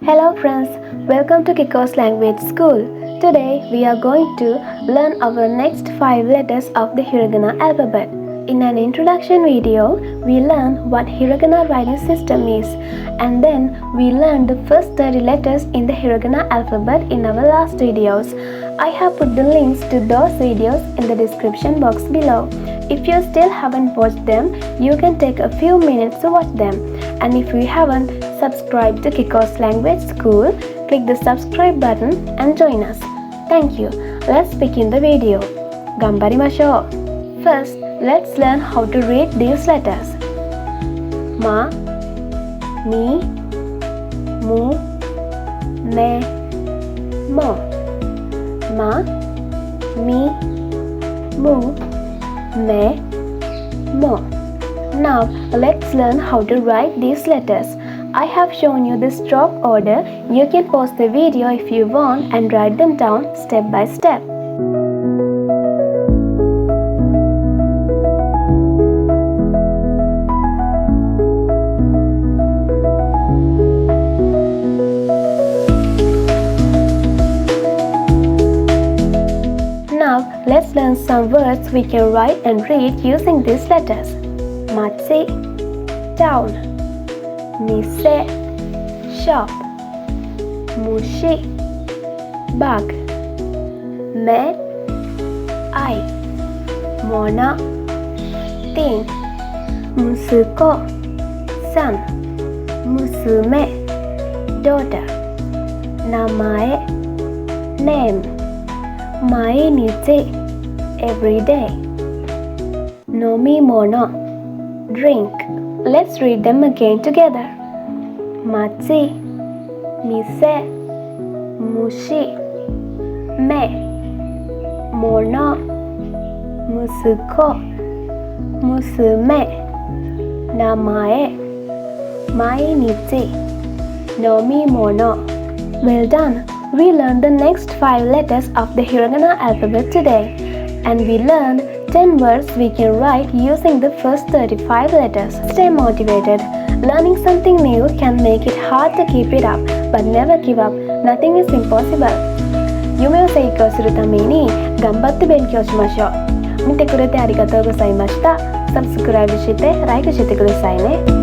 Hello friends, welcome to Kiko's Language School. Today we are going to learn our next 5 letters of the Hiragana alphabet. In an introduction video, we learn what Hiragana writing system is, and then we learned the first 30 letters in the Hiragana alphabet in our last videos. I have put the links to those videos in the description box below. If you still haven't watched them, you can take a few minutes to watch them. And if you haven't subscribed to Kiko's Language School, click the subscribe button and join us. Thank you. Let's begin the video. Ganbarimashou. First, let's learn how to read these letters. Ma, mi, mu, me, mo. Ma, mi, mu, me, mo. Now let's learn how to write these letters. I have shown you the stroke order. You can pause the video if you want and write them down step by step. Now let's learn some words we can write and read using these letters. Machi, town. Mise, shop. Mushi, bug. Me, eye. Mona, thing. Musuko, son. Musume, daughter. Namae, name. Mainichi, every day. Nomimono, drink. Let's read them again together. Machi, mise, mushi, me, mono, musuko, musume, namae, mainichi, nomimono. Well done! We learned the next 5 letters of the Hiragana alphabet today, and we learned 10 words we can write using the first 35 letters. Stay motivated. Learning something new can make it hard to keep it up, but never give up. Nothing is impossible. 夢を成功するために頑張って勉強しましょう。見てくれてありがとうございました。サブスクライブして、ライクしてくださいね。